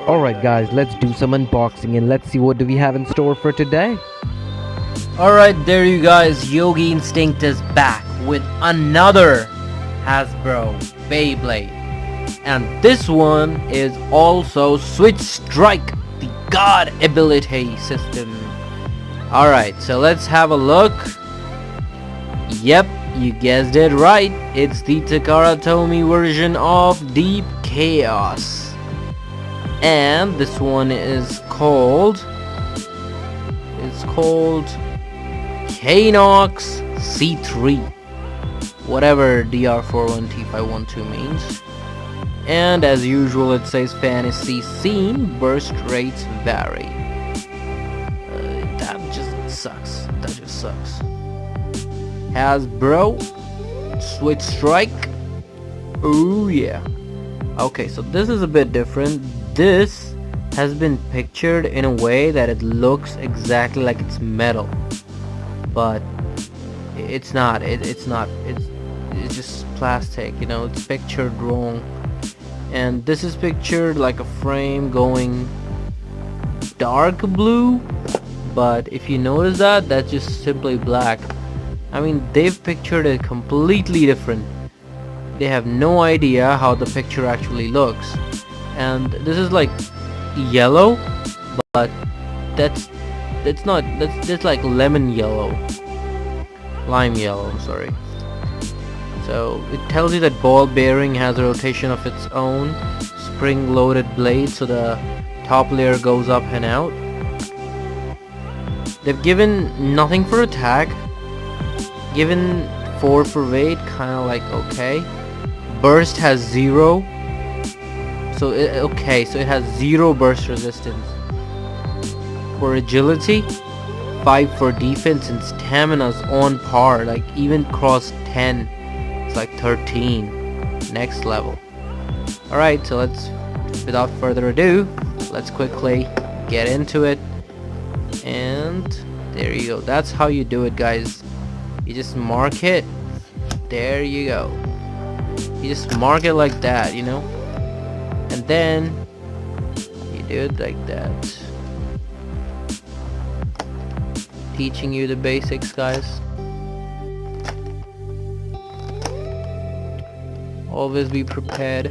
Alright guys, let's do some unboxing and let's see what do we have in store for today. Alright, there you guys, Yogi Instinct is back with another Hasbro Beyblade. And this one is also Switch Strike, the God Ability System. Alright, so let's have a look. Yep, you guessed it right. It's the Takara Tomy version of Deep Chaos. And this one is called Kanox C3, whatever DR41T512 means. And as usual, it says fantasy scene, burst rates vary. That just sucks. Hasbro Switch Strike. Oh yeah. Okay, so this is a bit different. This has been pictured in a way that it looks exactly like it's metal, but it's not. It's just plastic, you know. It's pictured wrong, and this is pictured like a frame going dark blue, but if you notice that, that's just simply black. I mean, they've pictured it completely different. They have no idea how the picture actually looks. And this is like yellow, but that's like lemon yellow, lime yellow, I'm sorry. So it tells you that ball bearing has a rotation of its own, spring loaded blade, so the top layer goes up and out. They've given nothing for attack, given 4 for weight, kinda like okay. Burst has 0. So it has 0 burst resistance. For agility, 5 for defense, and stamina's on par, like even cross 10. It's like 13. Next level. Alright, so without further ado, let's quickly get into it. And there you go. That's how you do it, guys. You just mark it. There you go. You just mark it like that, you know. And then you do it like that. Teaching you the basics, guys. Always be prepared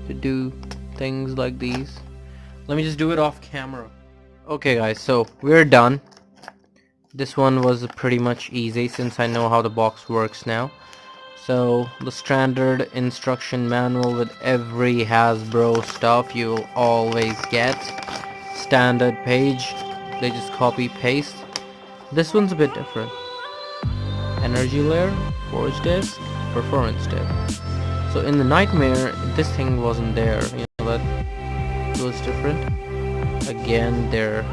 to do things like these. Let me just do it off camera. Okay guys, so we're done. This one was pretty much easy since I know how the box works now. So the standard instruction manual with every Hasbro stuff you'll always get. Standard page, they just copy paste. This one's a bit different. Energy layer, forge disk, performance disk. So in the Nightmare, this thing wasn't there, you know, that it was different. Again, they're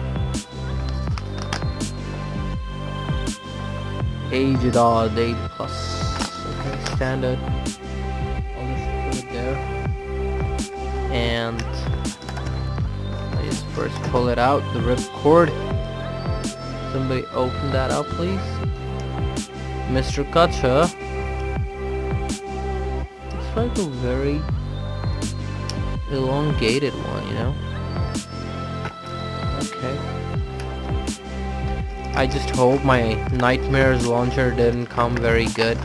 aged odd, 8+. Standard. I'll just put it there, and I just first pull it out, the rip cord. Somebody open that up, please. Mr. Kutcher. It's like a very elongated one, you know. Okay. I just hope my Nightmares launcher didn't come very good.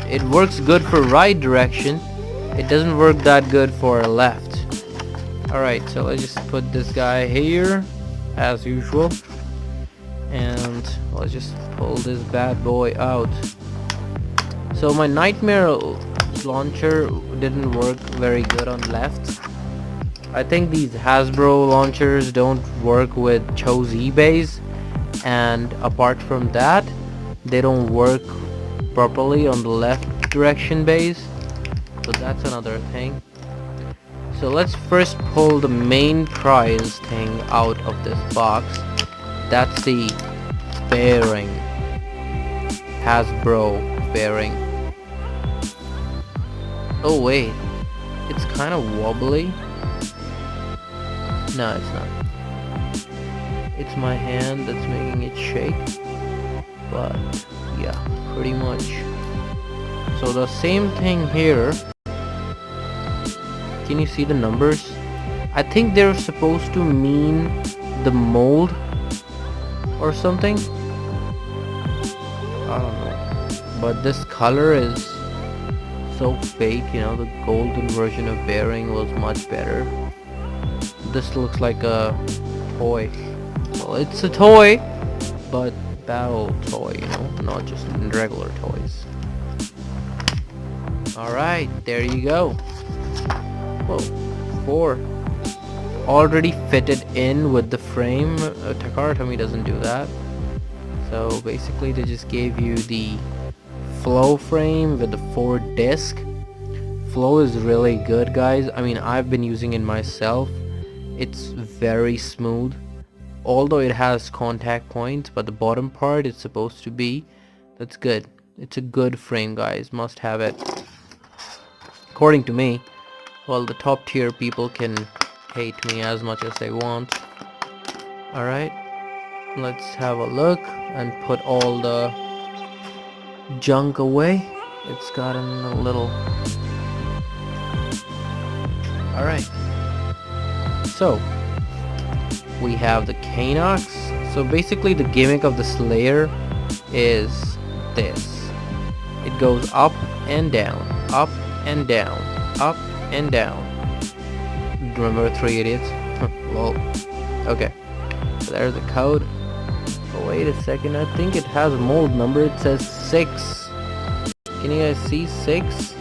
It works good for right direction. It doesn't work that good for left. Alright, so let's just put this guy here as usual. And let's just pull this bad boy out. So my Nightmare launcher didn't work very good on left. I think these Hasbro launchers don't work with Chose eBays. And apart from that, they don't work properly on the left direction base, so that's another thing. So let's first pull the main prize thing out of this box. That's the bearing, Hasbro bearing. Oh wait, it's kind of wobbly. No, it's not. It's my hand that's making it shake, but yeah, pretty much. So the same thing here. Can you see the numbers? I think they're supposed to mean the mold or something. I don't know. But this color is so fake, you know, the golden version of Bearing was much better. This looks like a toy. Well, it's a toy, but battle toy, you know, not just regular toys. Alright, there you go. Whoa, 4. Already fitted in with the frame. Takara Tomy doesn't do that. So basically they just gave you the Flow frame with the 4 disc. Flow is really good, guys. I mean, I've been using it myself. It's very smooth. Although it has contact points, but the bottom part is supposed to be. That's good. It's a good frame, guys. Must have it. According to me. Well, the top tier people can hate me as much as they want. Alright. Let's have a look and put all the junk away. It's gotten a little... Alright. So, we have the Cainox. So basically the gimmick of the Slayer is this. It goes up and down, up and down, up and down. Remember 3 Idiots? Lol. Okay. So there's the code. Oh, wait a second. I think it has a mold number. It says 6. Can you guys see 6?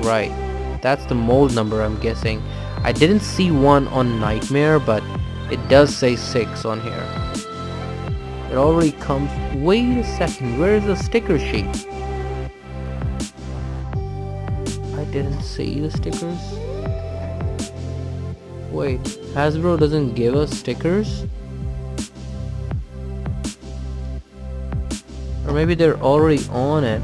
Right. That's the mold number, I'm guessing. I didn't see one on Nightmare, but it does say 6 on here. It already comes... Wait a second. Where's the sticker sheet? I didn't see the stickers. Wait, Hasbro doesn't give us stickers? Or maybe they're already on it.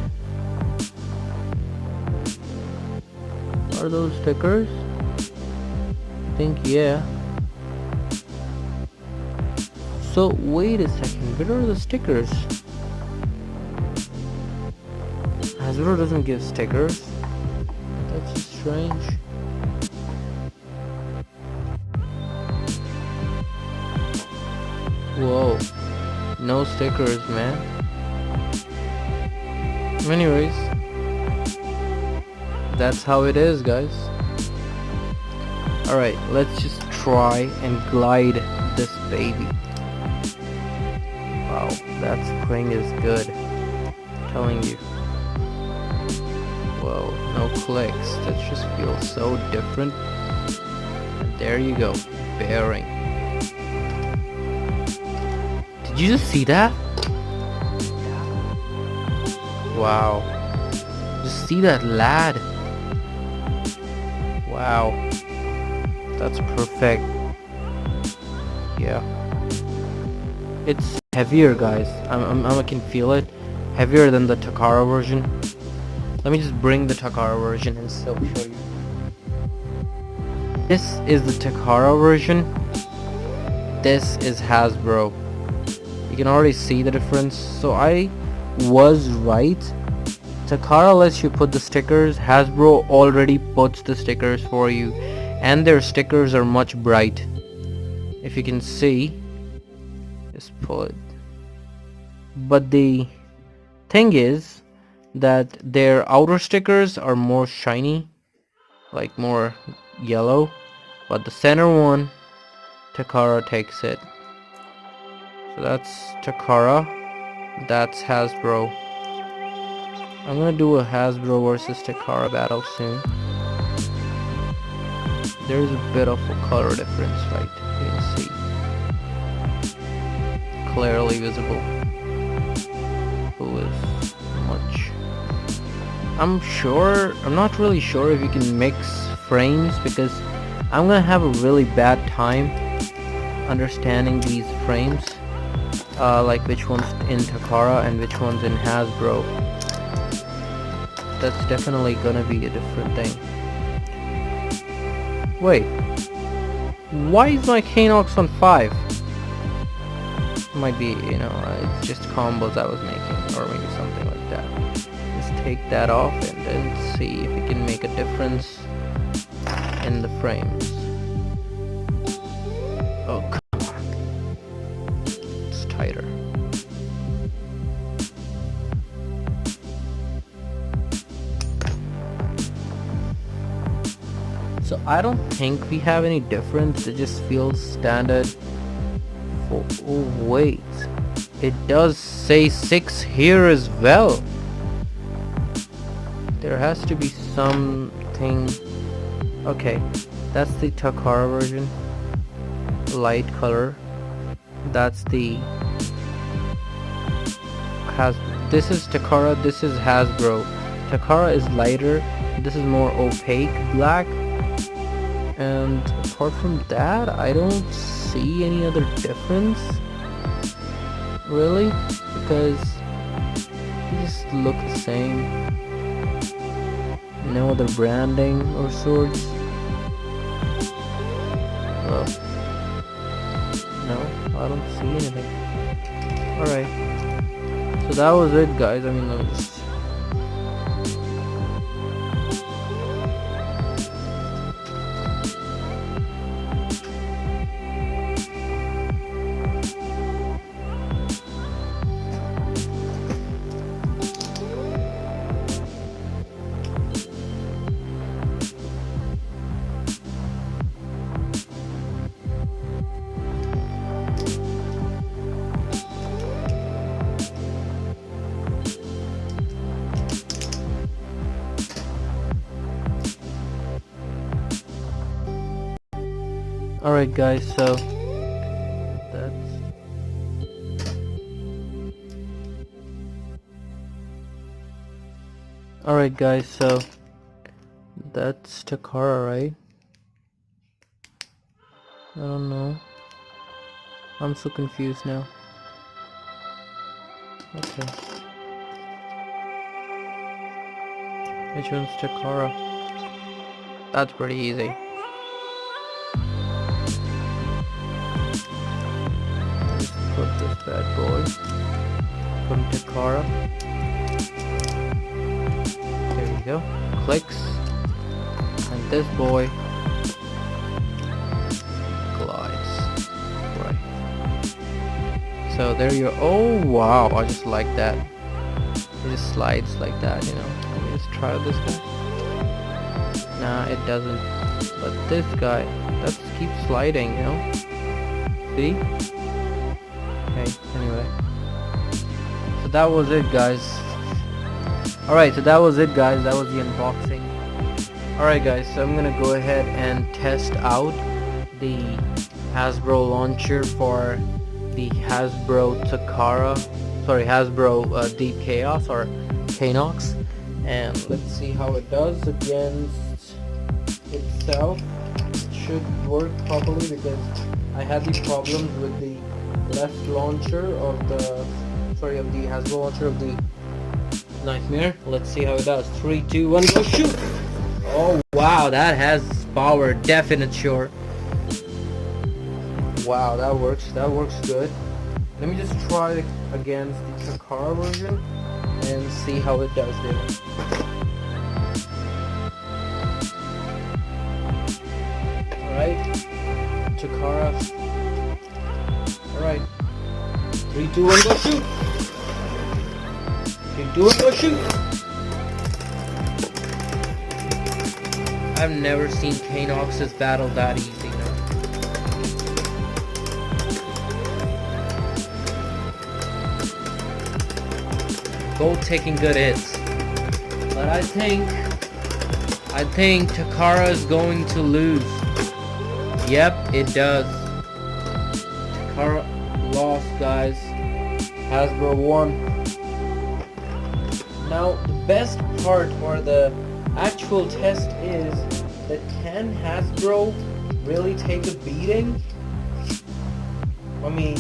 Are those stickers? I think yeah. So wait a second, where are the stickers? Hasbro doesn't give stickers. That's just strange. Whoa, no stickers, man. Anyways, that's how it is, guys. Alright, let's just try and glide this baby. Wow, that spring is good. I'm telling you. Whoa, no clicks. That just feels so different. And there you go, Bearing. Did you just see that? Wow. Just see that lad. Wow. That's perfect. Yeah. It's heavier, guys. I can feel it. Heavier than the Takara version. Let me just bring the Takara version and still show you. This is the Takara version. This is Hasbro. You can already see the difference. So I was right. Takara lets you put the stickers. Hasbro already puts the stickers for you. And their stickers are much bright. If you can see. Just pull it. But the thing is that their outer stickers are more shiny. Like more yellow. But the center one, Takara takes it. So that's Takara. That's Hasbro. I'm gonna do a Hasbro versus Takara battle soon. There's a bit of a color difference, right? You can see. Clearly visible. Who is much. I'm not really sure if you can mix frames because I'm gonna have a really bad time understanding these frames. Like which one's in Takara and which one's in Hasbro. That's definitely gonna be a different thing. Wait, why is my Cainox on 5? Might be, you know, it's just combos I was making, or maybe something like that. Just take that off and then see if it can make a difference. in the frames. Oh, come on. It's tighter. So I don't think we have any difference. It just feels standard. Oh wait, it does say 6 here as well. There has to be something. Okay, that's the Takara version, light color. That's the this is Takara, this is Hasbro. Takara is lighter, this is more opaque black, and apart from that I don't see any other difference really, because they just look the same. No other branding or sorts. Well, no, I don't see anything. Alright, so that was it, guys. I mean, let me just alright guys, so that's alright guys, so that's Takara, right? I don't know. I'm so confused now. Okay. Which one's Takara? That's pretty easy. Put this bad boy from Takara. There we go. Clicks. And this boy glides. Right. So there you. Oh wow! I just like that. It just slides like that, you know. Let me just try this guy. Nah, it doesn't. But this guy, that keeps sliding, you know. See? Okay, anyway, so that was it, guys. Alright, so that was it, guys. That was the unboxing. Alright guys, so I'm gonna go ahead and test out the Hasbro launcher for the Hasbro Takara, sorry, Hasbro Deep Chaos or Kanox, and let's see how it does against itself. It should work properly because I had these problems with the left launcher of the Hasbro launcher of the Nightmare. Let's see how it does. 3, 2, 1, go shoot! Oh wow, that has power, definite sure. Wow, that works good. Let me just try it against the Takara version and see how it does there. Alright, Takara. Alright. 3, 2, 1, go shoot! 3, 2, 1, go shoot! I've never seen Kanox's battle that easy, you know. Both taking good hits. But I think Takara is going to lose. Yep, it does. Takara lost, guys. Hasbro won. Now the best part or the actual test is that can Hasbro really take a beating? I mean,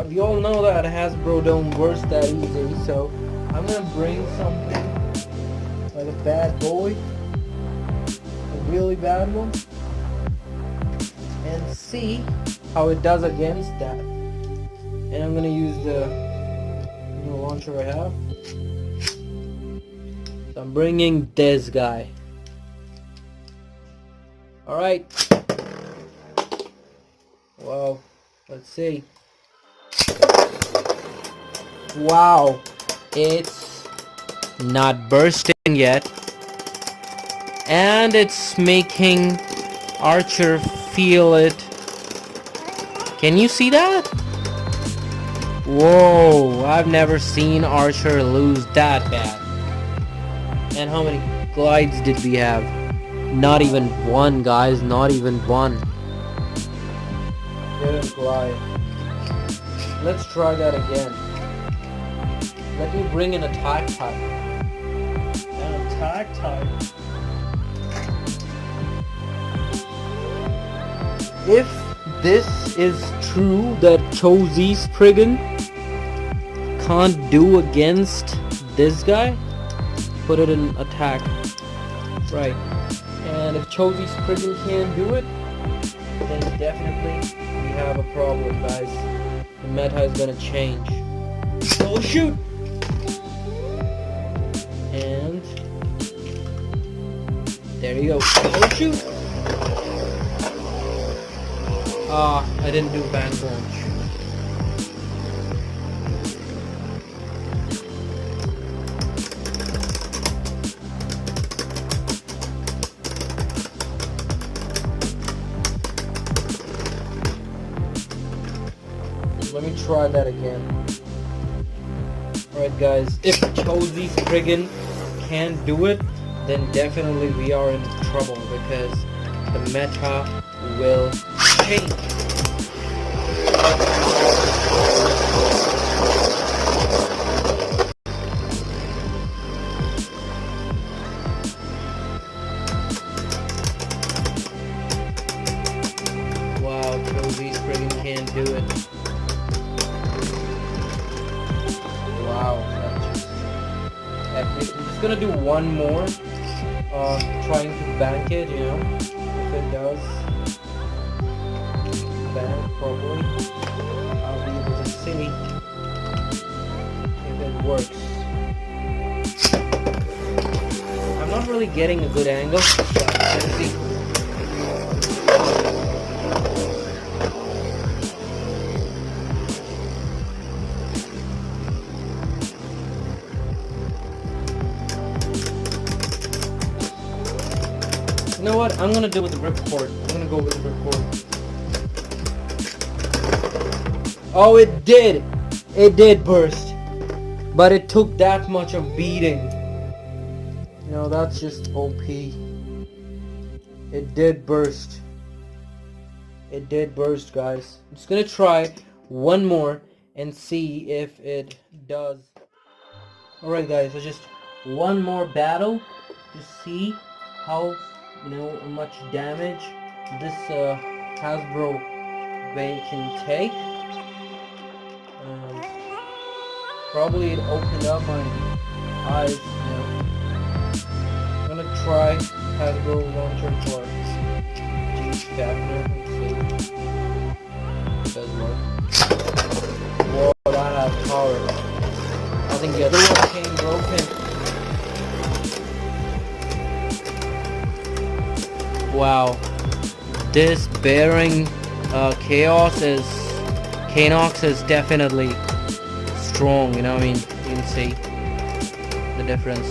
we all know that Hasbro don't work that easy, so I'm gonna bring something like a bad boy, a really bad one, and see how it does against that. And I'm gonna use the new launcher I have. So I'm bringing this guy. Alright. Well, let's see. Wow, it's not bursting yet, and it's making Archer feel it. Can you see that? Whoa, I've never seen Archer lose that bad. And how many glides did we have? Not even one, guys, not even one. Didn't glide. Let's try that again. Let me bring an attack type. An attack type. If this is true that Chozi Spriggan can't do against this guy, put it in attack. Right. And if Chozi Spriggan can't do it, then definitely we have a problem, guys. The meta is gonna change. Oh shoot! And there you go. Oh shoot! I didn't do bank launch. Let me try that again. Alright guys, if Chozi Spriggan can't do it, then definitely we are in trouble because the meta will change. Wow, Chozi Spriggan can't do it. Wow, that's just epic. I'm just gonna do one more, trying to bank it, you know, if it does bank probably, I'll be able to see if it works. I'm not really getting a good angle, but let's see. You know what? I'm gonna do with the ripcord. I'm gonna go with the ripcord. Oh, it did! It did burst. But it took that much of beating. You know, that's just OP. It did burst. It did burst, guys. I'm just gonna try one more and see if it does. Alright guys, so just one more battle to see how, you know, much damage this Hasbro Bay can take. Probably it opened up my eyes, you know. I'm gonna try Hasbro launcher for G Scavenger and see if it does work. Whoa, that has power. I think the other one came broken. Wow, this bearing Caenox is definitely strong, you know what I mean? You can see the difference.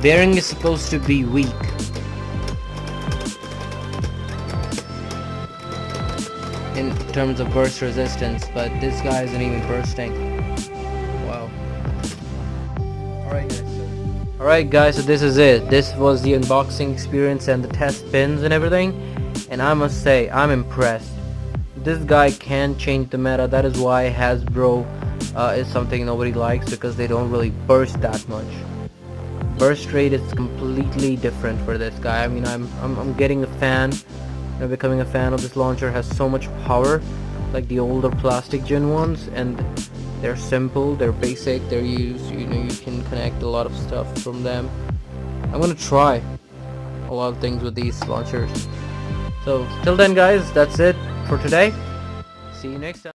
Bearing is supposed to be weak. In terms of burst resistance, but this guy isn't even bursting. Wow. Alright guys, so this is it. This was the unboxing experience and the test pins and everything. And I must say, I'm impressed. This guy can change the meta. That is why Hasbro is something nobody likes, because they don't really burst that much. Burst rate is completely different for this guy. I mean, I'm getting a fan. You know, becoming a fan of this launcher. Has so much power, like the older plastic gen ones, and they're simple, they're basic, they're used. You know, you can connect a lot of stuff from them. I'm gonna try a lot of things with these launchers. So till then guys, that's it for today. See you next time.